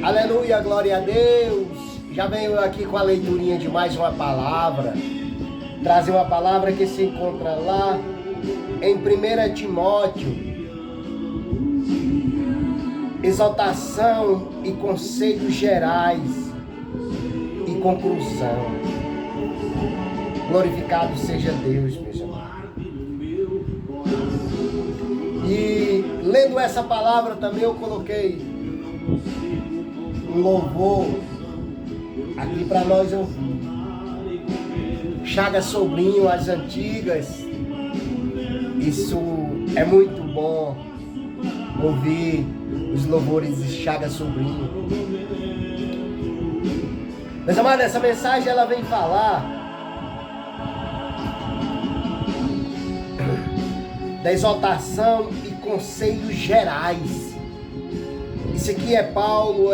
Aleluia, glória a Deus. Já venho aqui com a leiturinha de mais uma palavra. Trazer uma palavra que se encontra lá em 1 Timóteo. Exaltação e conselhos gerais e conclusão. Glorificado seja Deus, meus amados. E lendo essa palavra também eu coloquei um louvor aqui para nós ouvir. Chagas Sobrinho, as antigas. Isso é muito bom ouvir os louvores de Chagas Sobrinho. Meus amados, essa mensagem ela vem falar da exaltação e conselhos gerais. Isso aqui é Paulo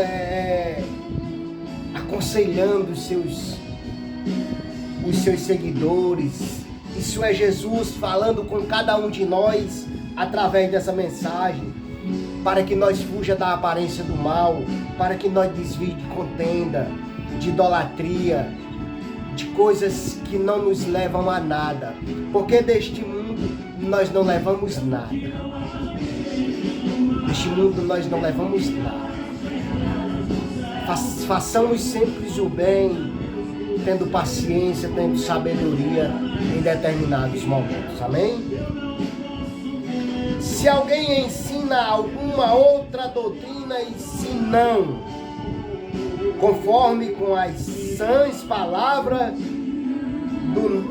aconselhando os seus seguidores. Isso é Jesus falando com cada um de nós através dessa mensagem, para que nós fuja da aparência do mal, para que nós desvie de contenda, de idolatria, de coisas que não nos levam a nada, porque deste mundo nós não levamos nada. Neste mundo nós não levamos nada. Façamos sempre o bem, tendo paciência, tendo sabedoria em determinados momentos. Amém? Se alguém ensina alguma outra doutrina e se não, conforme com as sãs palavras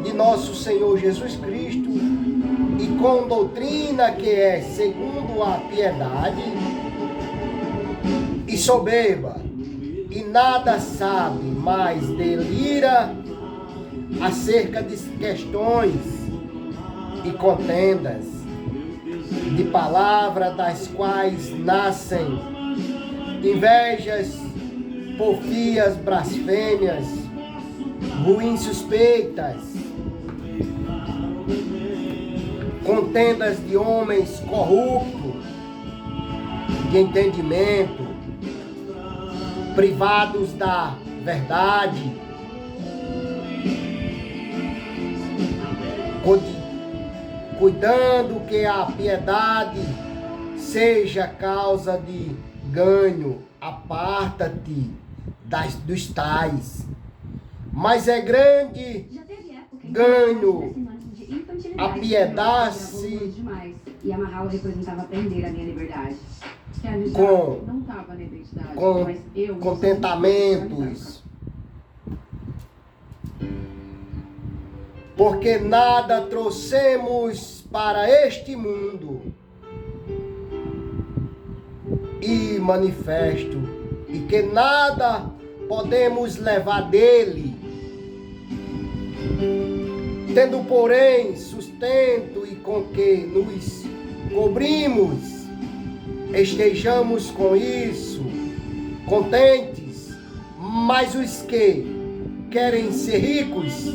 de nosso Senhor Jesus Cristo, e com doutrina que é segundo a piedade, e soberba, e nada sabe, mas delira acerca de questões e contendas, de palavras das quais nascem invejas, porfias, blasfêmias, ruins suspeitas, contendas de homens corruptos de entendimento, privados da verdade, cuidando que a piedade seja causa de ganho. Aparta-te dos tais, mas é grande ganho apiedar-se. E amarrar representava prender a minha liberdade. Com não estava na identidade, contentamentos. Porque nada trouxemos para este mundo, e manifesto, e que nada podemos levar dele, tendo porém sustento e com que nos cobrimos, estejamos com isso contentes. Mas os que querem ser ricos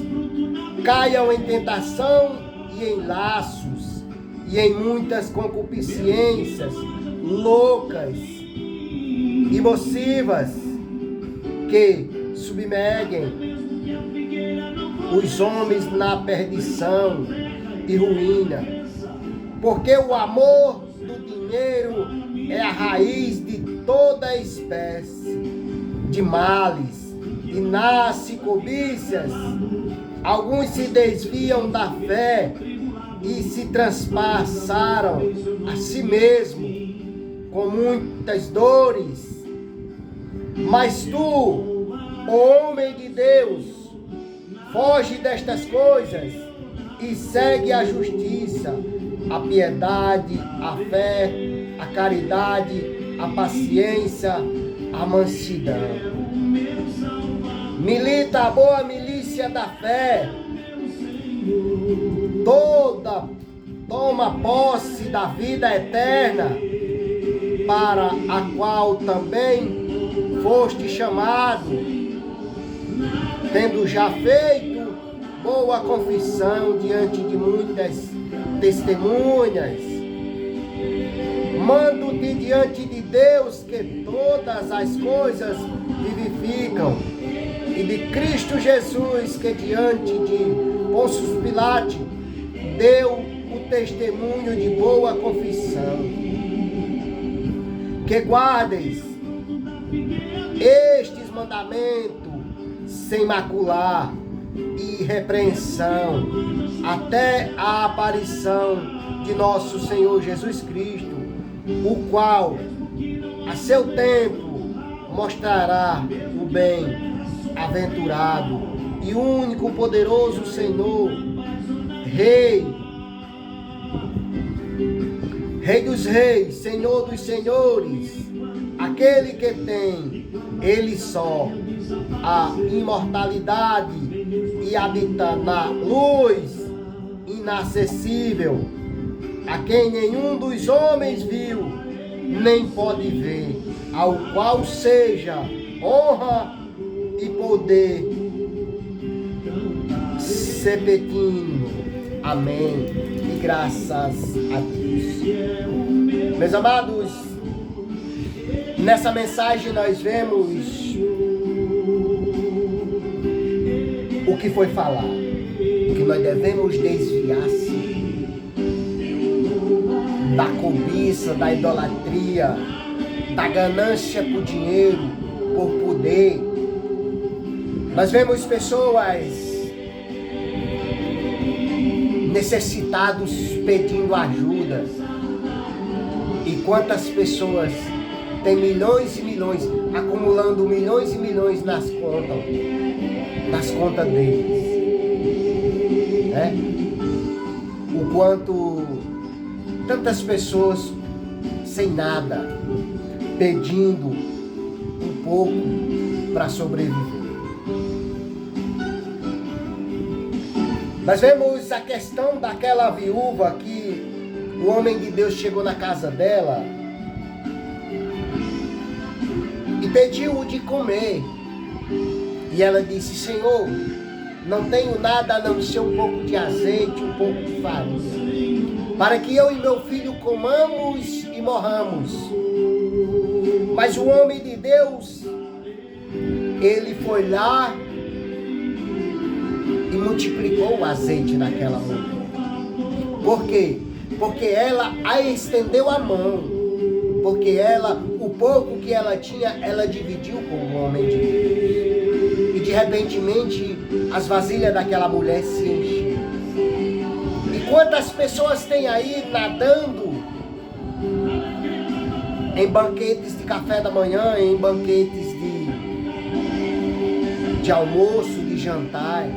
caiam em tentação e em laços e em muitas concupiscências loucas e nocivas, que submergem os homens na perdição e ruína. Porque o amor do dinheiro é a raiz de toda espécie de males, e nasce cobiças. Alguns se desviam da fé e se transpassaram a si mesmo com muitas dores. Mas tu, homem de Deus, foge destas coisas e segue a justiça, a piedade, a fé, a caridade, a paciência, a mansidão. Milita a boa milícia da fé. Toma posse da vida eterna, para a qual também foste chamado, tendo já feito boa confissão diante de muitas testemunhas. Mando-te diante de Deus que todas as coisas vivificam, e de Cristo Jesus que diante de Pôncio Pilatos deu o testemunho de boa confissão. Que guardeis estes mandamentos sem macular e repreensão até a aparição de nosso Senhor Jesus Cristo, o qual a seu tempo mostrará o bem-aventurado e único poderoso Senhor, Rei dos reis, Senhor dos senhores, aquele que tem, ele só, a imortalidade e habita na luz inacessível, a quem nenhum dos homens viu, nem pode ver, ao qual seja honra e poder sepetino. Amém. E graças a Deus. Meus amados, nessa mensagem nós vemos o que foi falado, que nós devemos desviar-se da cobiça, da idolatria, da ganância por dinheiro, por poder. Nós vemos pessoas necessitados pedindo ajuda. E quantas pessoas têm milhões e milhões, acumulando milhões e milhões nas contas deles. O quanto tantas pessoas sem nada, pedindo um pouco para sobreviver. Nós vemos a questão daquela viúva que o homem de Deus chegou na casa dela e pediu de comer. E ela disse: Senhor, não tenho nada a não ser um pouco de azeite, um pouco de farinha, para que eu e meu filho comamos e morramos. Mas o homem de Deus, ele foi lá e multiplicou o azeite naquela mulher. Por quê? Porque ela a estendeu a mão. Porque ela, o pouco que ela tinha, ela dividiu com o homem de Deus. E de repentemente as vasilhas daquela mulher se enchiam. E quantas pessoas tem aí nadando em banquetes de café da manhã, em banquetes de almoço, de jantar.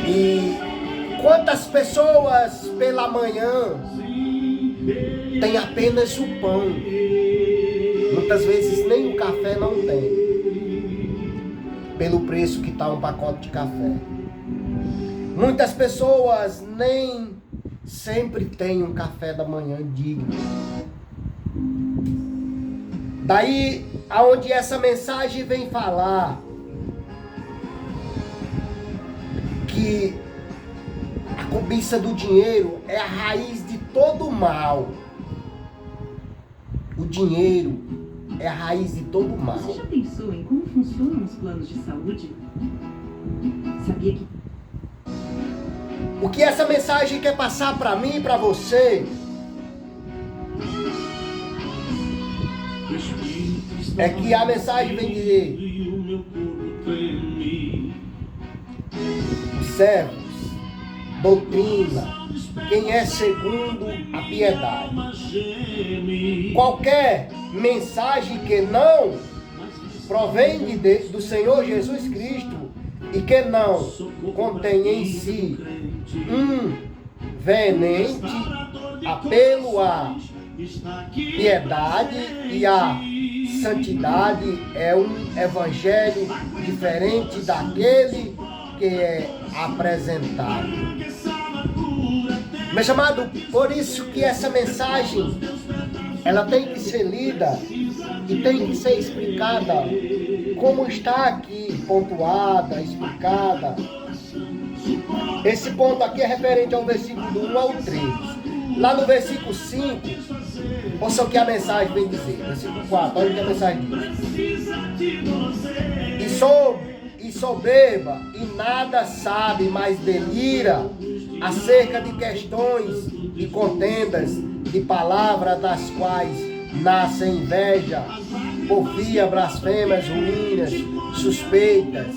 E quantas pessoas pela manhã têm apenas o pão, muitas vezes nem o café não tem, pelo preço que está um pacote de café. Muitas pessoas nem sempre têm um café da manhã digno. Daí aonde essa mensagem vem falar que a cobiça do dinheiro é a raiz de todo mal. O dinheiro é a raiz de todo mal. Você já pensou em como funcionam os planos de saúde? Sabia que... O que essa mensagem quer passar para mim e para você é que a mensagem vem dizer: servos, doutrina, quem é segundo a piedade. Qualquer mensagem que não provém do Senhor Jesus Cristo e que não contém em si um veemente apelo à piedade e à santidade, é um evangelho diferente daquele que é apresentado. Meu amado, por isso que essa mensagem ela tem que ser lida e tem que ser explicada como está aqui, pontuada, explicada. Esse ponto aqui é referente ao versículo do 1 ao 3. Lá no versículo 5 Ouça o que a mensagem vem dizer. Versículo 4, olha o que a mensagem diz. E soberba, e nada sabe, mas delira acerca de questões e contendas de palavras das quais nascem inveja, porfia, blasfemas, ruínas, suspeitas,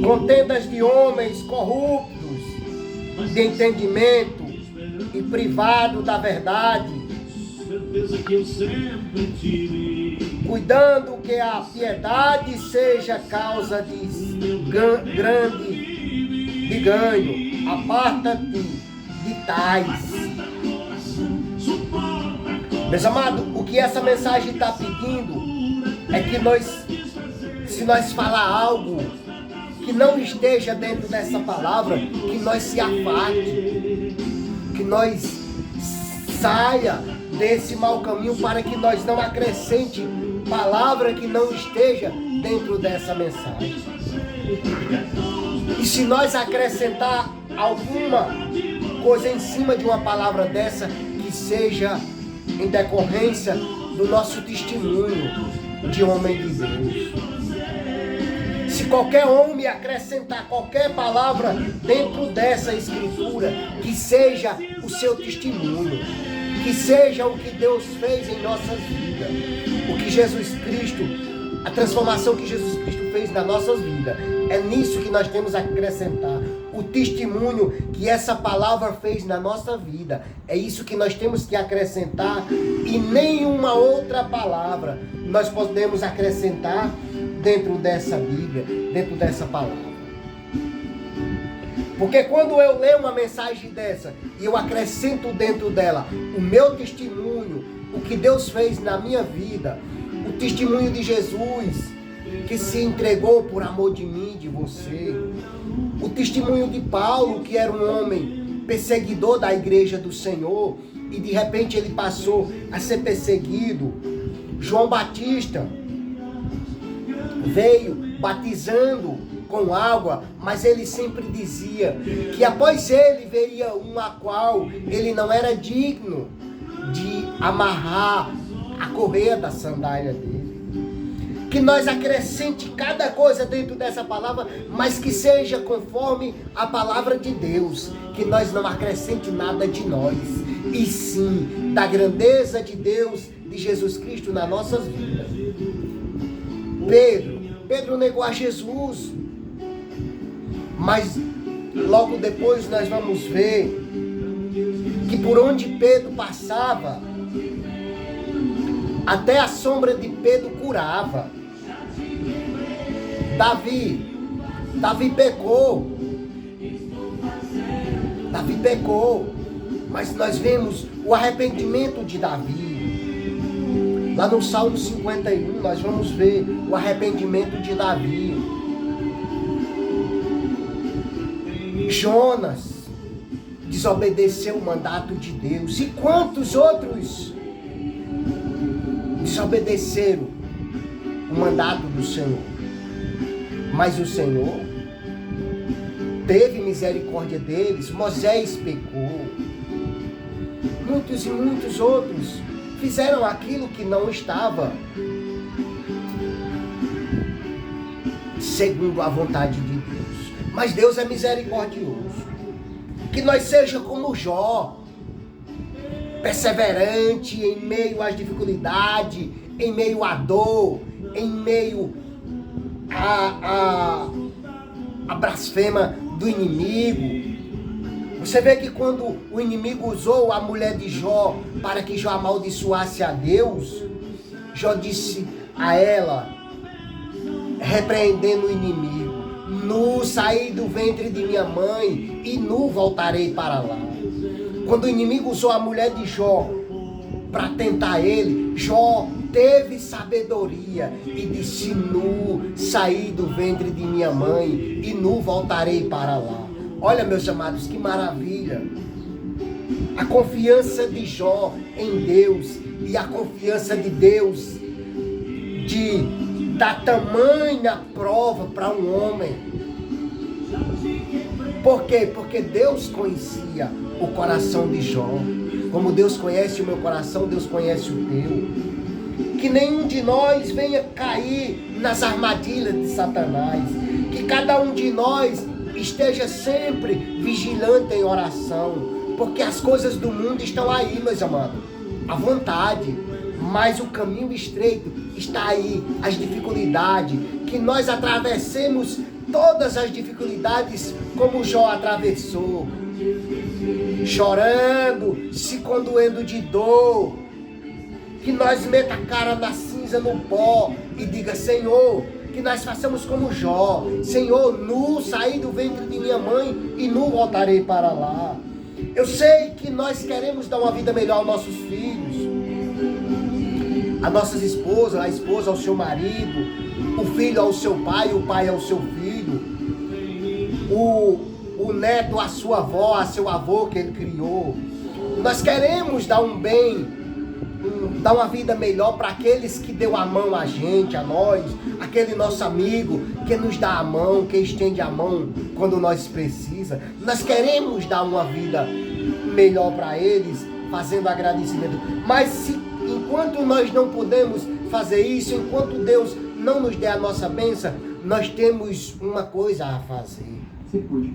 contendas de homens corruptos de entendimento e privado da verdade, cuidando que a piedade seja causa de grande ganho. Aparta-te de tais. Meus amados, o que essa mensagem está pedindo é que se nós falar algo que não esteja dentro dessa palavra, que nós se afaste, que nós saia desse mau caminho, para que nós não acrescente palavra que não esteja dentro dessa mensagem. E se nós acrescentar alguma coisa em cima de uma palavra dessa, que seja em decorrência do nosso testemunho de homem de Deus. Se qualquer homem acrescentar qualquer palavra dentro dessa escritura, que seja o seu testemunho, que seja o que Deus fez em nossas vidas, o que Jesus Cristo, a transformação que Jesus Cristo fez nas nossas vidas. É nisso que nós temos a acrescentar. O testemunho que essa palavra fez na nossa vida. É isso que nós temos que acrescentar. E nenhuma outra palavra nós podemos acrescentar dentro dessa Bíblia, dentro dessa palavra. Porque quando eu leio uma mensagem dessa e eu acrescento dentro dela o meu testemunho, o que Deus fez na minha vida, o testemunho de Jesus, que se entregou por amor de mim, de você. O testemunho de Paulo, que era um homem perseguidor da igreja do Senhor, e de repente ele passou a ser perseguido. João Batista veio batizando com água, mas ele sempre dizia que após ele veria um a qual ele não era digno de amarrar a correia da sandália dele. Que nós acrescente cada coisa dentro dessa palavra, mas que seja conforme a palavra de Deus. Que nós não acrescente nada de nós, e sim da grandeza de Deus, de Jesus Cristo nas nossas vidas. Pedro negou a Jesus, mas logo depois nós vamos ver que por onde Pedro passava, até a sombra de Pedro curava. Davi pecou, mas nós vemos o arrependimento de Davi. Lá no Salmo 51 nós vamos ver o arrependimento de Davi. Jonas desobedeceu o mandato de Deus. E quantos outros desobedeceram o mandato do Senhor? Mas o Senhor teve misericórdia deles. Moisés pecou. Muitos e muitos outros fizeram aquilo que não estava segundo a vontade de Deus. Mas Deus é misericordioso. Que nós sejamos como Jó, perseverante em meio às dificuldades, em meio à dor, em meio a blasfema do inimigo. Você vê que quando o inimigo usou a mulher de Jó para que Jó amaldiçoasse a Deus, Jó disse a ela, repreendendo o inimigo: nu saí do ventre de minha mãe e nu voltarei para lá. Quando o inimigo usou a mulher de Jó para tentar ele, Jó teve sabedoria e disse: nu saí do ventre de minha mãe e nu voltarei para lá. Olha, meus amados, que maravilha! A confiança de Jó em Deus e a confiança de Deus de dar tamanha prova para um homem. Por quê? Porque Deus conhecia o coração de Jó. Como Deus conhece o meu coração, Deus conhece o teu. Que nenhum de nós venha cair nas armadilhas de Satanás. Que cada um de nós esteja sempre vigilante em oração. Porque as coisas do mundo estão aí, meus amados. À vontade. Mas o caminho estreito está aí. As dificuldades. Que nós atravessemos todas as dificuldades como Jó atravessou. Chorando, se condoendo de dor. Que nós meta a cara na cinza, no pó e diga: Senhor, que nós façamos como Jó. Senhor, nu saí do ventre de minha mãe e nu voltarei para lá. Eu sei que nós queremos dar uma vida melhor aos nossos filhos, às nossas esposas, a esposa ao seu marido, o filho ao seu pai, o pai ao seu filho, o neto à sua avó, a seu avô que ele criou. Nós queremos dar um bem, dar uma vida melhor para aqueles que deu a mão a gente, a nós, aquele nosso amigo que nos dá a mão, que estende a mão quando nós precisamos. Nós queremos dar uma vida melhor para eles, fazendo agradecimento. Mas enquanto nós não podemos fazer isso, enquanto Deus não nos der a nossa bênção, nós temos uma coisa a fazer: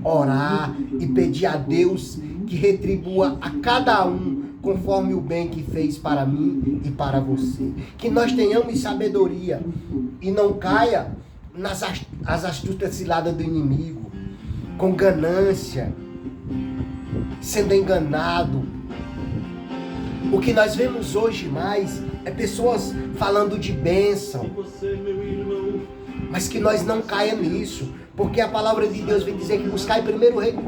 orar e pedir a Deus que retribua a cada um conforme o bem que fez para mim e para você. Que nós tenhamos sabedoria e não caia nas astutas ciladas do inimigo, com ganância, sendo enganado. O que nós vemos hoje mais é pessoas falando de bênção, mas que nós não caia nisso, porque a palavra de Deus vem dizer que buscai primeiro o reino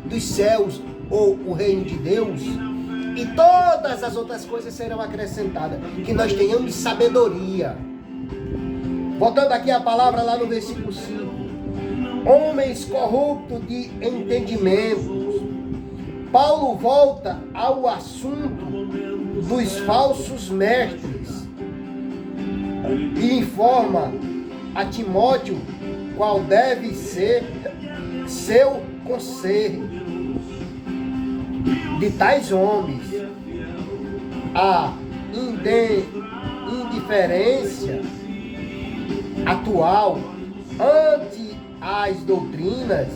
dos céus, ou o reino de Deus, e todas as outras coisas serão acrescentadas. Que nós tenhamos sabedoria. Voltando aqui a palavra lá no versículo 5. Homens corruptos de entendimento. Paulo volta ao assunto dos falsos mestres e informa a Timóteo qual deve ser seu conselho. De tais homens, a indiferença atual ante as doutrinas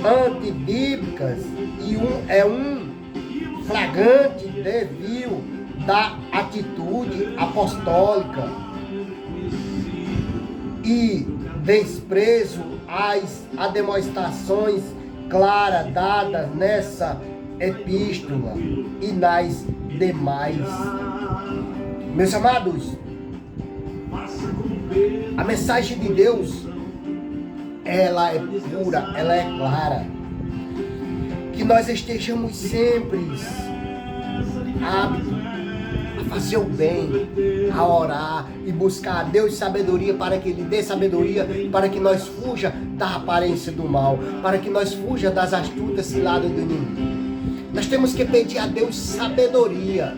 antibíblicas e um flagrante desvio da atitude apostólica e desprezo às demonstrações claras dadas nessa epístola e nas demais. Meus amados, a mensagem de Deus, ela é pura, ela é clara. Que nós estejamos sempre aptos a fazer o bem, a orar e buscar a Deus sabedoria, para que Ele dê sabedoria, para que nós fuja da aparência do mal, para que nós fuja das astutas ciladas do inimigo. Nós temos que pedir a Deus sabedoria.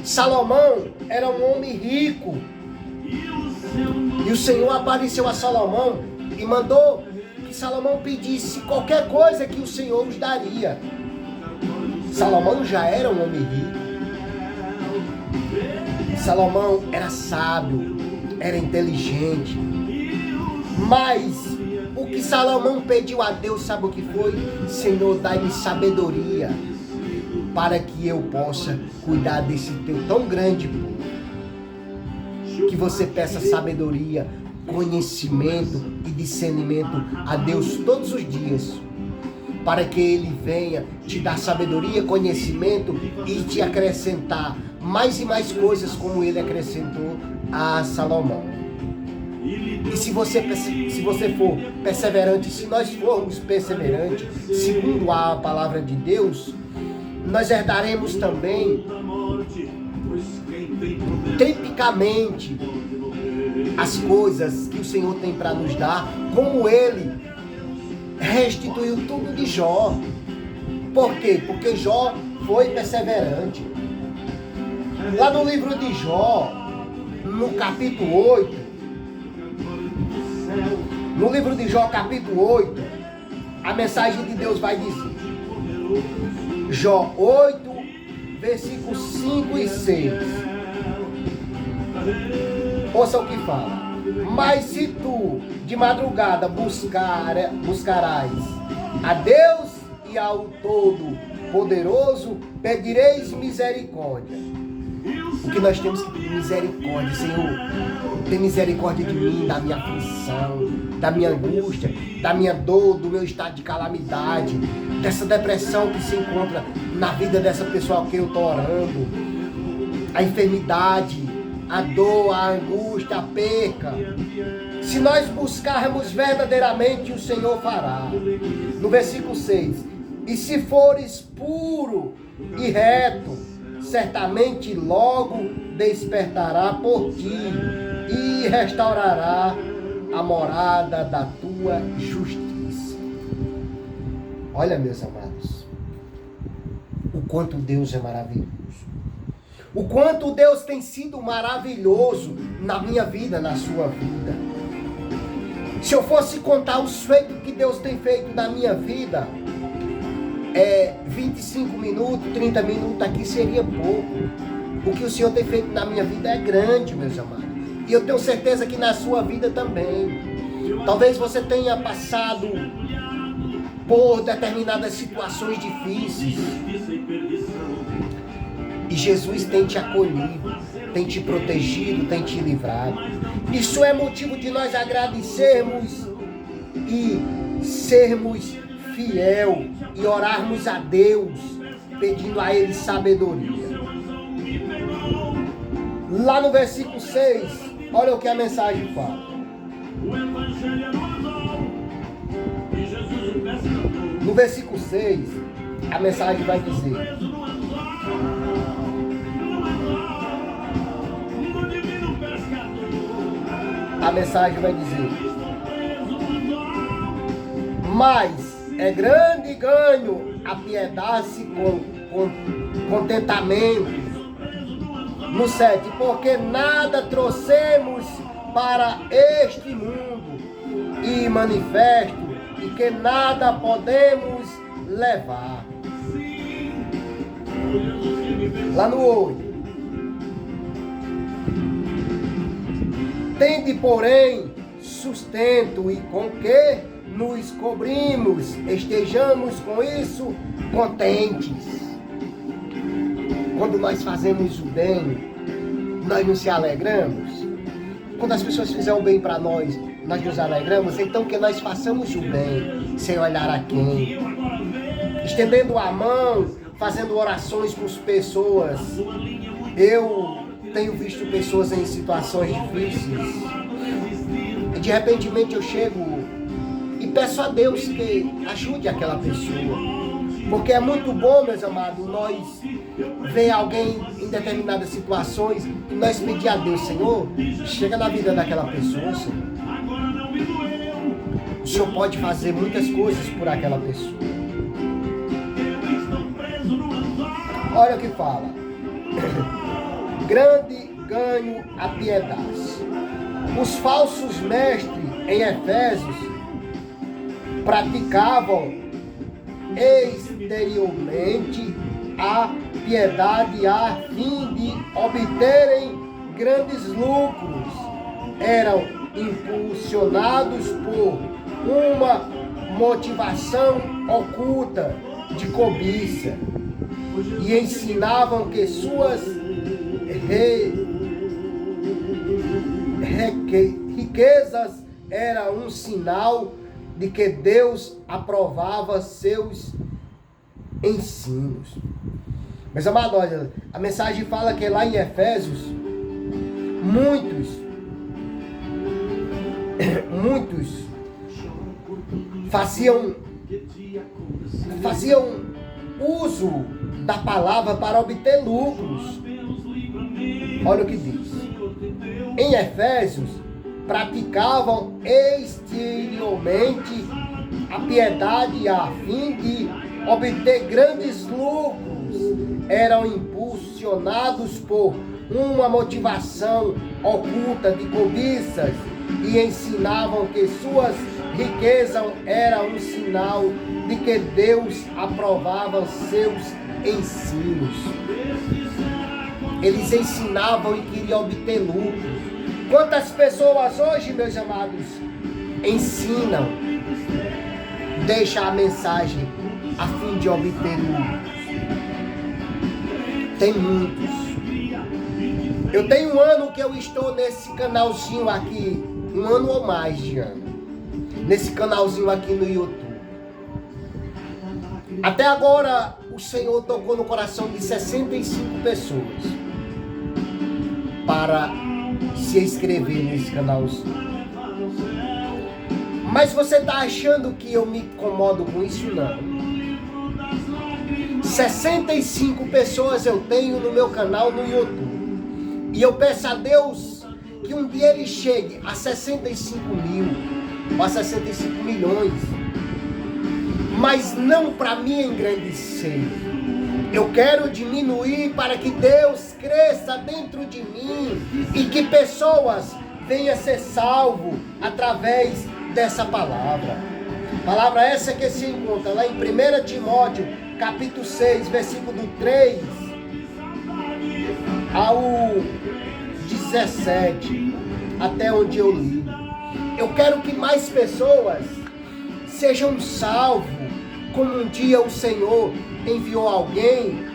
Salomão era um homem rico, e o Senhor apareceu a Salomão e mandou que Salomão pedisse qualquer coisa que o Senhor os daria. Salomão já era um homem rico. Salomão era sábio, era inteligente. Mas o que Salomão pediu a Deus, sabe o que foi? Senhor, dai-me sabedoria para que eu possa cuidar desse teu tão grande povo. Que você peça sabedoria, conhecimento e discernimento a Deus todos os dias, para que Ele venha te dar sabedoria, conhecimento e te acrescentar mais e mais coisas, como Ele acrescentou a Salomão. E se você for perseverante, se nós formos perseverantes, segundo a palavra de Deus, nós herdaremos também triplicamente as coisas que o Senhor tem para nos dar, como Ele restituiu tudo de Jó. Por quê? Porque Jó foi perseverante. Lá no livro de Jó, no capítulo 8, no livro de Jó, capítulo 8, a mensagem de Deus vai dizer: Jó 8, versículos 5 e 6. Ouça o que fala. Mas se tu de madrugada buscarás a Deus e ao Todo-Poderoso, pedireis misericórdia. O que nós temos que pedir misericórdia, Senhor. Tem misericórdia de mim, da minha aflição, da minha angústia, da minha dor, do meu estado de calamidade, dessa depressão que se encontra na vida dessa pessoa a quem eu estou orando. A enfermidade, a dor, a angústia, a perca. Se nós buscarmos verdadeiramente, o Senhor fará. No versículo 6. E se fores puro e reto, certamente logo despertará por ti e restaurará a morada da tua justiça. Olha, meus amados, o quanto Deus é maravilhoso. O quanto Deus tem sido maravilhoso na minha vida, na sua vida. Se eu fosse contar os feitos que Deus tem feito na minha vida, 25 minutos, 30 minutos aqui seria pouco. O que o Senhor tem feito na minha vida é grande, meus amados. E eu tenho certeza que na sua vida também. Talvez você tenha passado por determinadas situações difíceis. E Jesus tem te acolhido, tem te protegido, tem te livrado. Isso é motivo de nós agradecermos e sermos fiel e orarmos a Deus, pedindo a Ele sabedoria. Lá no versículo 6, olha o que a mensagem fala. No versículo 6, a mensagem vai dizer: mas é grande ganho apiedar-se com contentamento. No 7, porque nada trouxemos para este mundo, e manifesto, e que nada podemos levar. Lá no 8. Tende, porém, sustento e com que nos cobrimos, estejamos com isso contentes. Quando nós fazemos o bem, nós não se alegramos. Quando as pessoas fizerem o bem para nós, nós nos alegramos. Então que nós façamos o bem, sem olhar a quem. Estendendo a mão, fazendo orações com as pessoas. Eu tenho visto pessoas em situações difíceis. E de repente eu chego e peço a Deus que ajude aquela pessoa. Porque é muito bom, meus amados, nós ver alguém em determinadas situações e nós pedir a Deus: Senhor, chega na vida daquela pessoa, Senhor. O Senhor pode fazer muitas coisas por aquela pessoa. Olha o que fala. Grande ganho a piedade. Os falsos mestres em Efésios praticavam exteriormente a piedade a fim de obterem grandes lucros. Eram impulsionados por uma motivação oculta de cobiça e ensinavam que suas riquezas eram um sinal de que Deus aprovava seus ensinos. Meus amados, olha, a mensagem fala que lá em Efésios, muitos faziam uso da palavra para obter lucros. Olha o que diz. Em Efésios, praticavam exteriormente a piedade a fim de obter grandes lucros. Eram impulsionados por uma motivação oculta de cobiças e ensinavam que suas riquezas eram um sinal de que Deus aprovava os seus ensinos. Eles ensinavam e queriam obter lucro. Quantas pessoas hoje, meus amados, ensinam, deixam a mensagem a fim de obter lucro? Tem muitos. Eu tenho um ano que eu estou nesse canalzinho aqui, um ano ou mais de ano, nesse canalzinho aqui no YouTube. Até agora o Senhor tocou no coração de 65 pessoas para se inscrever nesse canalzinho. Mas você está achando que eu me incomodo com isso? Não. 65 pessoas eu tenho no meu canal no YouTube. E eu peço a Deus que um dia ele chegue a 65 mil ou a 65 milhões. Mas não para me engrandecer. Eu quero diminuir para que Deus cresça dentro de mim e que pessoas venham ser salvos através dessa palavra. Palavra essa que se encontra lá em 1 Timóteo, capítulo 6, versículo 3 ao 17, até onde eu li. Eu quero que mais pessoas sejam salvos, como um dia o Senhor enviou alguém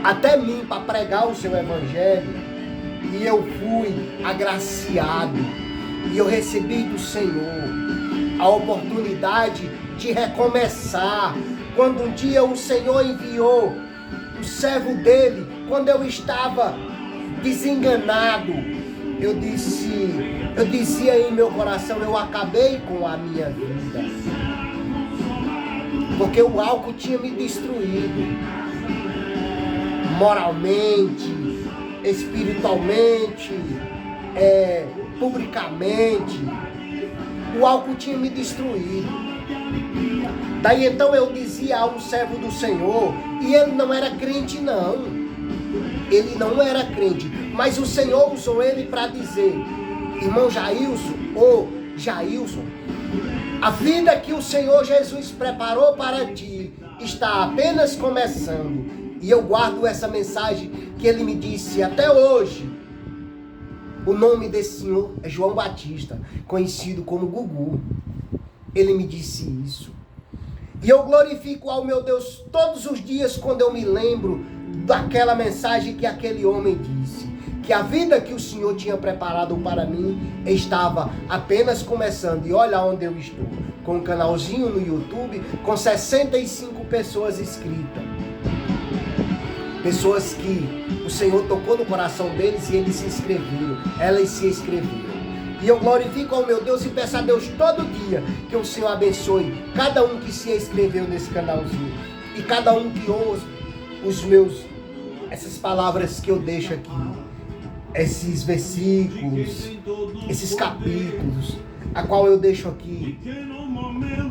até mim para pregar o seu evangelho, e eu fui agraciado, e eu recebi do Senhor a oportunidade de recomeçar. Quando um dia o Senhor enviou o servo dele, quando eu estava desenganado, eu dizia em meu coração, eu acabei com a minha vida, porque o álcool tinha me destruído, moralmente, espiritualmente, publicamente, o álcool tinha me destruído. Daí então eu dizia ao servo do Senhor, e ele não era crente não, ele não era crente, mas o Senhor usou ele para dizer, irmão Jailson, ou Jailson, a vida que o Senhor Jesus preparou para ti está apenas começando. E eu guardo essa mensagem que ele me disse até hoje. O nome desse senhor é João Batista, conhecido como Gugu. Ele me disse isso. E eu glorifico ao meu Deus todos os dias quando eu me lembro daquela mensagem que aquele homem disse. Que a vida que o Senhor tinha preparado para mim estava apenas começando. E olha onde eu estou. Com um canalzinho no YouTube, com 65 pessoas inscritas. Pessoas que o Senhor tocou no coração deles e eles se inscreveram. Elas se inscreveram. E eu glorifico ao meu Deus e peço a Deus todo dia que o Senhor abençoe cada um que se inscreveu nesse canalzinho. E cada um que ouve essas palavras que eu deixo aqui. Esses versículos, esses capítulos, a qual eu deixo aqui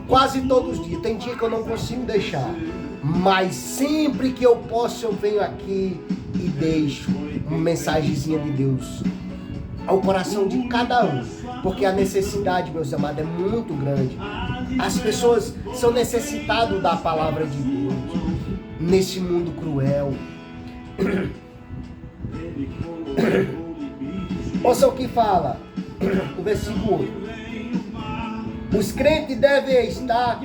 quase todos os dias. Tem dia que eu não consigo deixar, mas sempre que eu posso eu venho aqui e deixo uma mensagenzinha de Deus ao coração de cada um, porque a necessidade, meus amados, é muito grande. As pessoas são necessitadas da palavra de Deus nesse mundo cruel. Ouça o que fala o versículo 8. Os crentes devem estar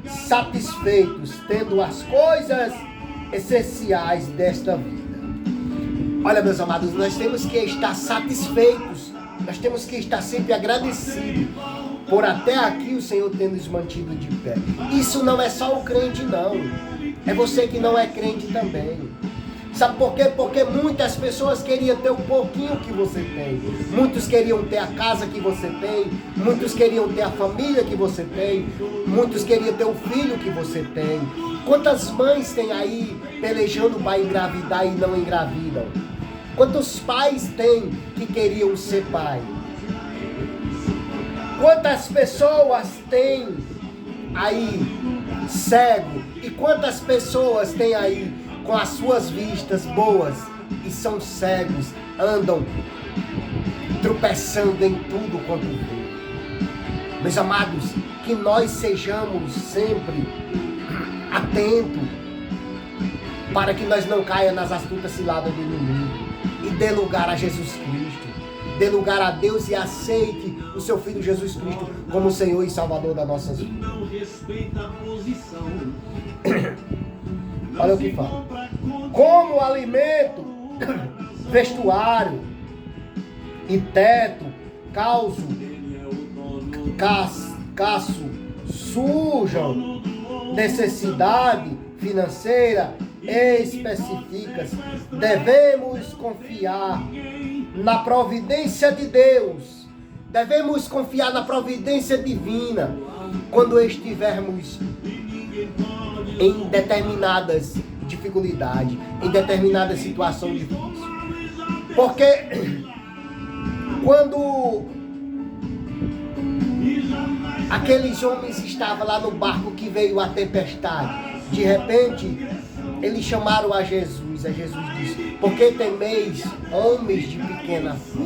satisfeitos, tendo as coisas essenciais desta vida. Olha, meus amados, nós temos que estar satisfeitos, nós temos que estar sempre agradecidos por até aqui o Senhor ter nos mantido de pé. Isso não é só o crente não, é você que não é crente também. Sabe por quê? Porque muitas pessoas queriam ter um pouquinho que você tem. Muitos queriam ter a casa que você tem. Muitos queriam ter a família que você tem. Muitos queriam ter o filho que você tem. Quantas mães tem aí pelejando para engravidar e não engravidam? Quantos pais tem que queriam ser pai? Quantas pessoas tem aí cego? E quantas pessoas tem aí com as suas vistas boas e são cegos, andam tropeçando em tudo quanto vê? Meus amados, que nós sejamos sempre atentos para que nós não caia nas astutas ciladas do inimigo e dê lugar a Jesus Cristo, dê lugar a Deus e aceite o seu Filho Jesus Cristo como Senhor e Salvador das nossas vidas. Olha o que fala. Como alimento, vestuário e teto, caço, sujam necessidade financeira específicas. Devemos confiar na providência de Deus. Devemos confiar na providência divina quando estivermos em determinadas dificuldades, em determinadas situações difíceis. Porque quando aqueles homens estavam lá no barco que veio a tempestade, de repente eles chamaram a Jesus. A Jesus disse: por que temeis, homens de pequena fé?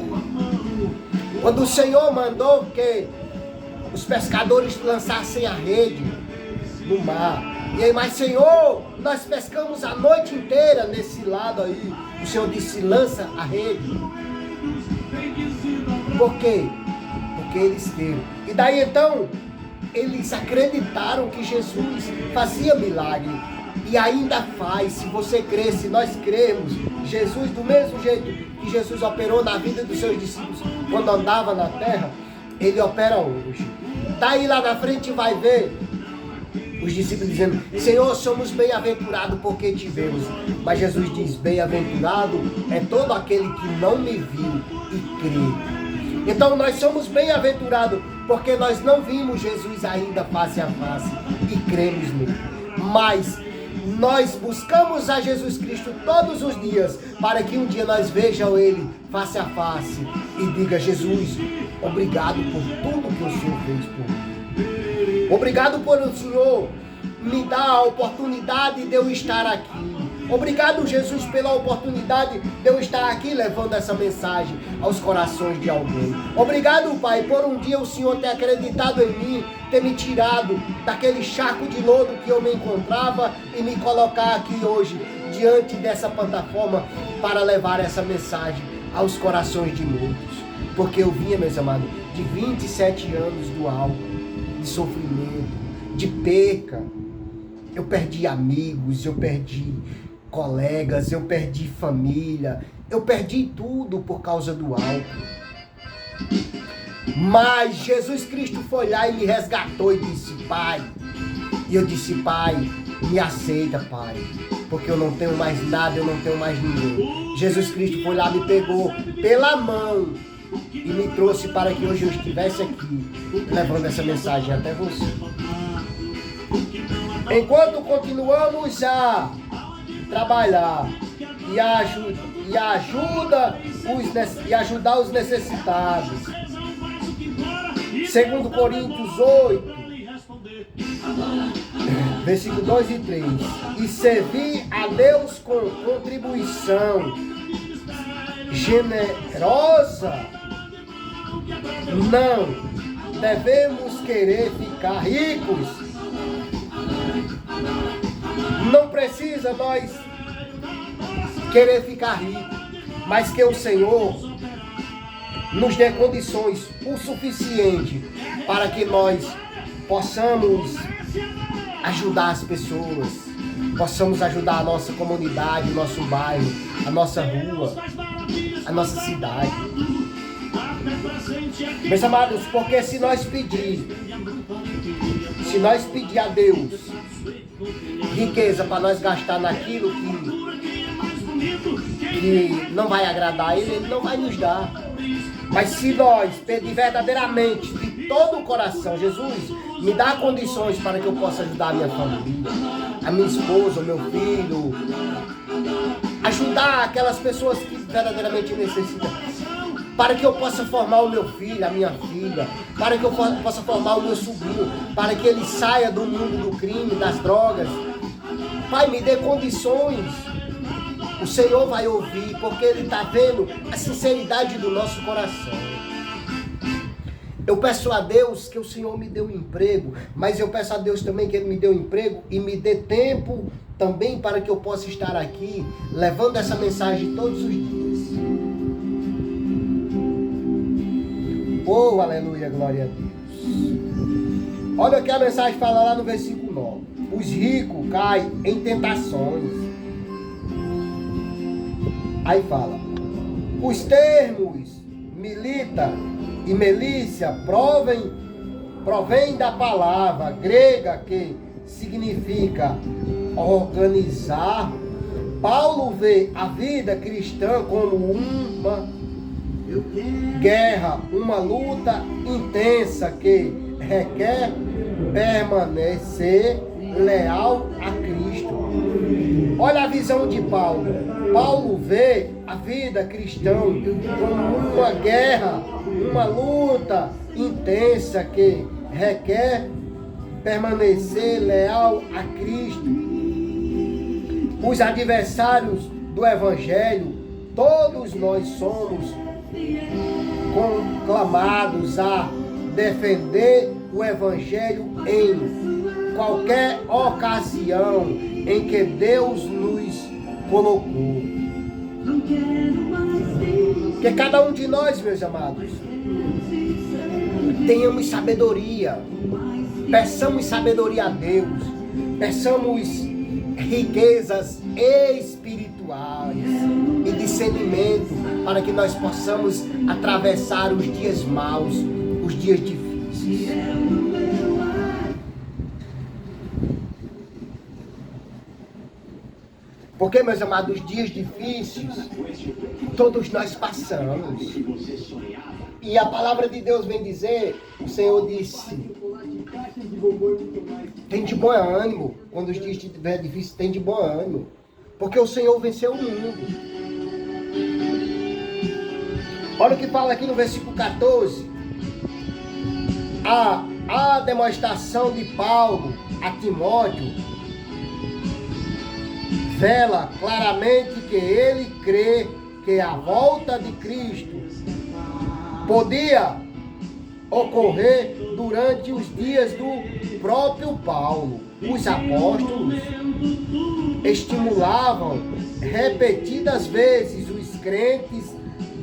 Quando o Senhor mandou que os pescadores lançassem a rede no mar, e aí, mas Senhor, nós pescamos a noite inteira nesse lado aí. O Senhor disse: lança a rede. Por quê? Porque eles creram. E daí então, eles acreditaram que Jesus fazia milagre. E ainda faz, se você crer, se nós cremos, Jesus, do mesmo jeito que Jesus operou na vida dos seus discípulos quando andava na terra, Ele opera hoje. Daí lá na frente vai ver os discípulos dizendo: Senhor, somos bem-aventurados porque te vemos. Mas Jesus diz: bem-aventurado é todo aquele que não me viu e crê. Então nós somos bem-aventurados porque nós não vimos Jesus ainda face a face e cremos nele. Mas nós buscamos a Jesus Cristo todos os dias para que um dia nós vejamos Ele face a face e diga: Jesus, obrigado por tudo que o Senhor fez por mim. Obrigado por o Senhor me dar a oportunidade de eu estar aqui. Obrigado, Jesus, pela oportunidade de eu estar aqui levando essa mensagem aos corações de alguém. Obrigado, Pai, por um dia o Senhor ter acreditado em mim, ter me tirado daquele charco de lodo que eu me encontrava e me colocar aqui hoje, diante dessa plataforma, para levar essa mensagem aos corações de muitos. Porque eu vinha, meus amados, de 27 anos do álcool, de sofrimento, de perca. Eu perdi amigos, eu perdi colegas, eu perdi família, eu perdi tudo por causa do álcool. Mas Jesus Cristo foi lá e me resgatou e disse: Pai. E eu disse: Pai, me aceita, Pai, porque eu não tenho mais nada, eu não tenho mais ninguém. Jesus Cristo foi lá, me pegou pela mão e me trouxe para que hoje eu estivesse aqui, levando essa mensagem até você. Enquanto continuamos a trabalhar e ajudar os necessitados, segundo Coríntios 8, versículo 2 e 3, e servir a Deus com contribuição generosa, não devemos querer ficar ricos. Não precisa nós querer ficar ricos, mas que o Senhor nos dê condições o suficiente para que nós possamos ajudar as pessoas, possamos ajudar a nossa comunidade, o nosso bairro, a nossa rua, a nossa cidade. Meus amados, porque se nós pedir a Deus riqueza para nós gastar naquilo que não vai agradar Ele, Ele não vai nos dar. Mas se nós pedir verdadeiramente, de todo o coração: Jesus, me dá condições para que eu possa ajudar a minha família, a minha esposa, o meu filho, ajudar aquelas pessoas que verdadeiramente necessitam, para que eu possa formar o meu filho, a minha filha, para que eu possa formar o meu sobrinho, para que ele saia do mundo do crime, das drogas. Pai, me dê condições. O Senhor vai ouvir, porque Ele está vendo a sinceridade do nosso coração. Eu peço a Deus que o Senhor me dê um emprego, mas eu peço a Deus também que Ele me dê um emprego e me dê tempo também para que eu possa estar aqui levando essa mensagem todos os dias. Oh, aleluia, glória a Deus. Olha o que a mensagem fala lá no versículo 9. Os ricos caem em tentações. Aí fala, os termos milita e milícia provém da palavra grega que significa organizar. Paulo vê a vida cristã como uma guerra, uma luta intensa que requer permanecer leal a Cristo. Olha a visão de Paulo. Paulo vê a vida cristã como uma guerra, uma luta intensa que requer permanecer leal a Cristo. Os adversários do Evangelho, todos nós somos conclamados a defender o Evangelho em qualquer ocasião em que Deus nos colocou. Que cada um de nós, meus amados, tenhamos sabedoria, peçamos sabedoria a Deus, peçamos riquezas espirituais e discernimento para que nós possamos atravessar os dias maus, os dias difíceis. Porque, meus amados, dias difíceis, todos nós passamos. E a palavra de Deus vem dizer, o Senhor disse, tem de bom ânimo. Quando os dias estiverem difíceis, tem de bom ânimo. Porque o Senhor venceu o mundo. Olha o que fala aqui no versículo 14. A demonstração de Paulo a Timóteo revela claramente que ele crê que a volta de Cristo podia ocorrer durante os dias do próprio Paulo. Os apóstolos estimulavam repetidas vezes os crentes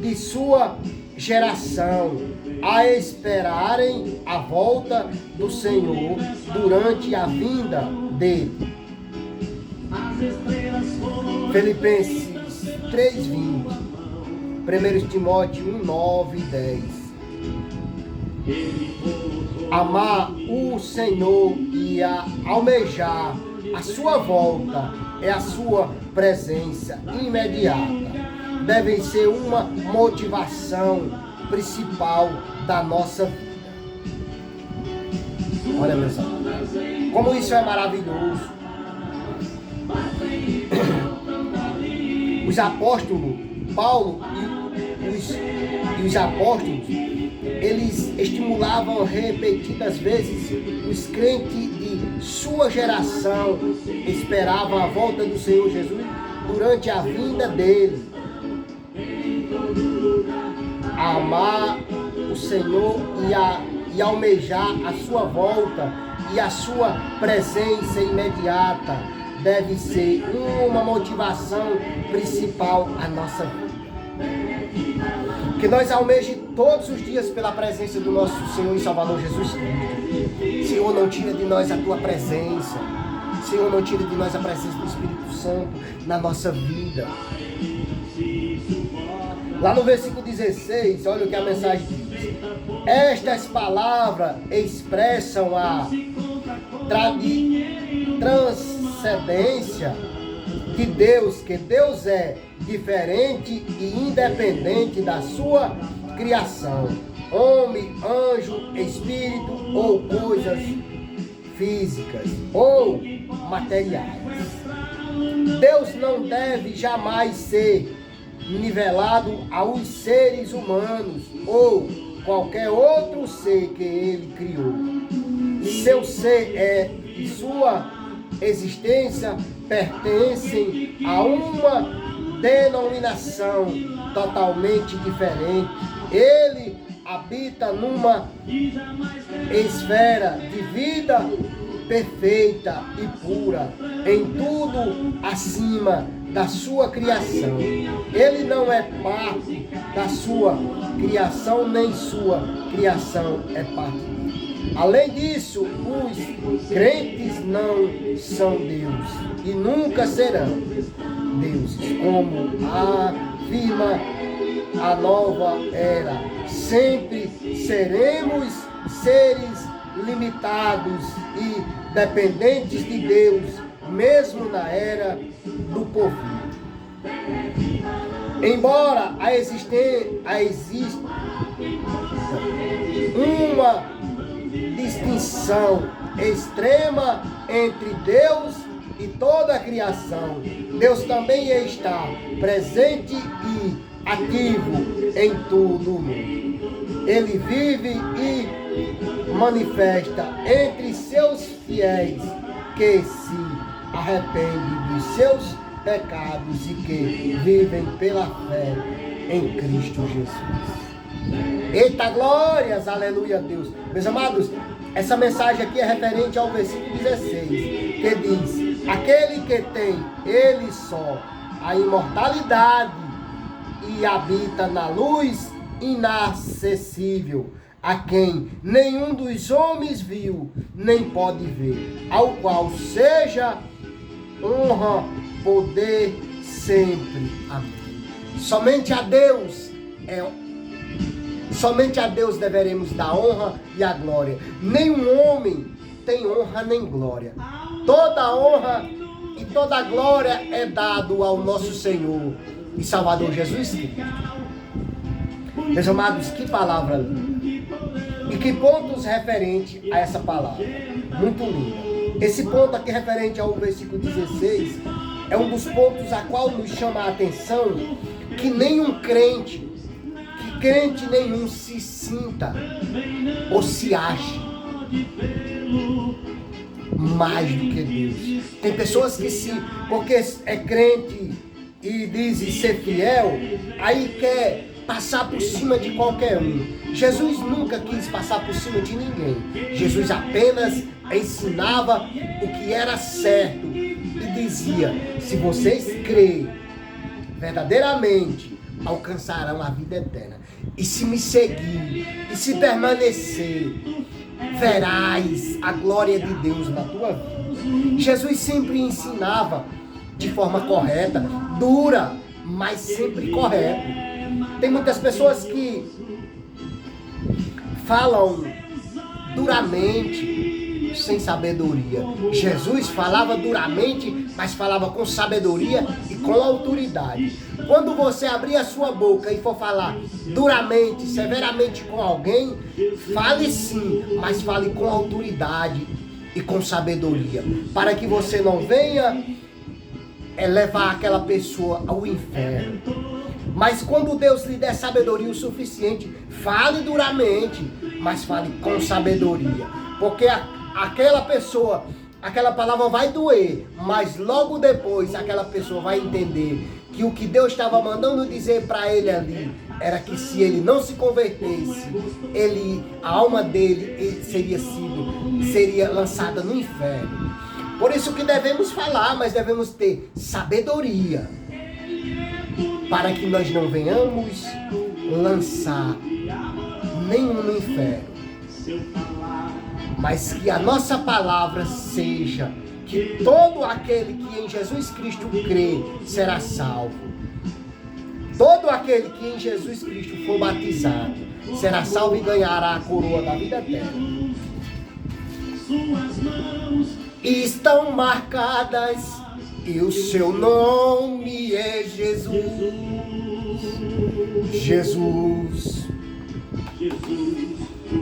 de sua geração a esperarem a volta do Senhor durante a vinda dele. Filipenses 3:20, 1 Timóteo 1:9 e 10. Amar o Senhor e almejar a sua volta é a sua presença imediata. Devem ser uma motivação principal da nossa vida. Olha, meus amados, como isso é maravilhoso. Os apóstolos, Paulo e os apóstolos, eles estimulavam repetidas vezes os crentes de sua geração, esperavam a volta do Senhor Jesus durante a vinda dele. Amar o Senhor e almejar a sua volta e a sua presença imediata deve ser uma motivação principal à nossa vida. Que nós almejemos todos os dias pela presença do nosso Senhor e Salvador Jesus Cristo. Senhor, não tira de nós a tua presença. Senhor, não tira de nós a presença do Espírito Santo na nossa vida. Lá no versículo 16, olha o que a mensagem diz. Estas palavras expressam a transcendência de Deus, que Deus é diferente e independente da sua criação. Homem, anjo, espírito ou coisas físicas ou materiais. Deus não deve jamais ser nivelado aos seres humanos ou qualquer outro ser que ele criou. Seu ser e sua existência pertencem a uma denominação totalmente diferente. Ele habita numa esfera de vida perfeita e pura, em tudo acima da sua criação. Ele não é parte da sua criação, nem sua criação é parte dele. Além disso, os crentes não são Deus e nunca serão deuses, como afirma a nova era. Sempre seremos seres limitados e dependentes de Deus, mesmo na era do porvir. Embora exista uma distinção extrema entre Deus e toda a criação, Deus também está presente e ativo em todo o mundo. Ele vive e manifesta entre seus fiéis que se arrependem dos seus pecados e que vivem pela fé em Cristo Jesus. Eita glórias, aleluia a Deus. Meus amados, essa mensagem aqui é referente ao versículo 16, que diz: aquele que tem ele só a imortalidade e habita na luz inacessível, a quem nenhum dos homens viu, nem pode ver, ao qual seja honra, poder sempre. Amém. Somente a Deus deveremos dar honra e a glória. Nenhum homem tem honra nem glória. Toda honra e toda glória é dado ao nosso Senhor e Salvador Jesus Cristo. Meus amados, que palavra linda. E que pontos referentes a essa palavra. Muito linda. Esse ponto aqui referente ao versículo 16 é um dos pontos a qual nos chama a atenção que nenhum crente nenhum se sinta ou se ache mais do que Deus. Tem pessoas que porque é crente e dizem ser fiel, aí quer passar por cima de qualquer um. Jesus nunca quis passar por cima de ninguém. Jesus apenas ensinava o que era certo e dizia: se vocês crerem verdadeiramente, alcançarão a vida eterna. E se me seguir, e se permanecer, verás a glória de Deus na tua vida. Jesus sempre ensinava de forma correta, dura, mas sempre correta. Tem muitas pessoas que falam duramente, sem sabedoria. Jesus falava duramente, mas falava com sabedoria e com autoridade. Quando você abrir a sua boca e for falar duramente, severamente com alguém, fale sim, mas fale com autoridade e com sabedoria, para que você não venha levar aquela pessoa ao inferno. Mas quando Deus lhe der sabedoria o suficiente, fale duramente, mas fale com sabedoria, porque aquela pessoa, aquela palavra vai doer, mas logo depois aquela pessoa vai entender que o que Deus estava mandando dizer para ele ali era que se ele não se convertesse, a alma dele seria lançada no inferno. Por isso que devemos falar, mas devemos ter sabedoria, para que nós não venhamos lançar nenhum no inferno, mas que a nossa palavra seja que todo aquele que em Jesus Cristo crê será salvo. Todo aquele que em Jesus Cristo for batizado será salvo e ganhará a coroa da vida eterna. E estão marcadas, e o seu nome é Jesus. Jesus,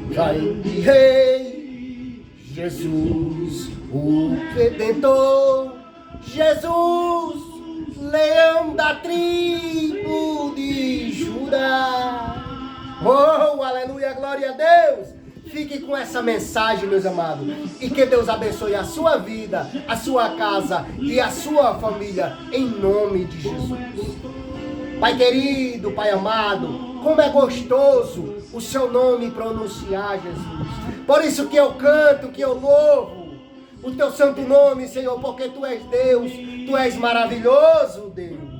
grande Rei, Jesus, o Redentor, Jesus, Leão da tribo de Judá. Oh, aleluia, glória a Deus. Fique com essa mensagem, meus amados, e que Deus abençoe a sua vida, a sua casa e a sua família, em nome de Jesus. Pai querido, Pai amado, como é gostoso o seu nome pronunciar, Jesus. Por isso que eu canto, que eu louvo o teu santo nome, Senhor, porque tu és Deus, tu és maravilhoso, Deus.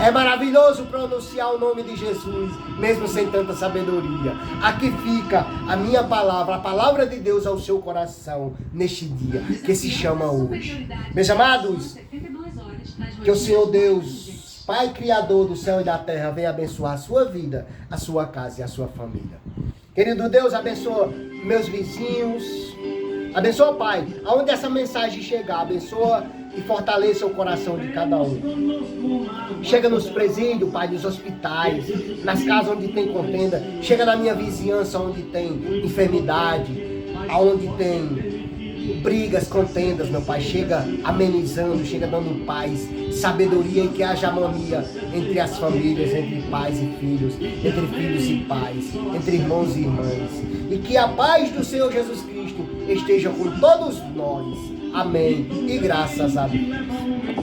É maravilhoso pronunciar o nome de Jesus, mesmo sem tanta sabedoria. Aqui fica a minha palavra, a palavra de Deus ao seu coração, neste dia, que se chama hoje. Meus amados, que o Senhor Deus, Pai Criador do céu e da terra, venha abençoar a sua vida, a sua casa e a sua família. Querido Deus, abençoa meus vizinhos. Abençoa, Pai, aonde essa mensagem chegar, abençoa e fortaleça o coração de cada um. Chega nos presídios, Pai, nos hospitais, nas casas onde tem contenda. Chega na minha vizinhança onde tem enfermidade, aonde tem brigas, contendas, meu Pai. Chega amenizando, chega dando paz, sabedoria e que haja harmonia entre as famílias, entre pais e filhos, entre filhos e pais, entre irmãos e irmãs. E que a paz do Senhor Jesus Cristo esteja com todos nós. Amém. E graças a Deus.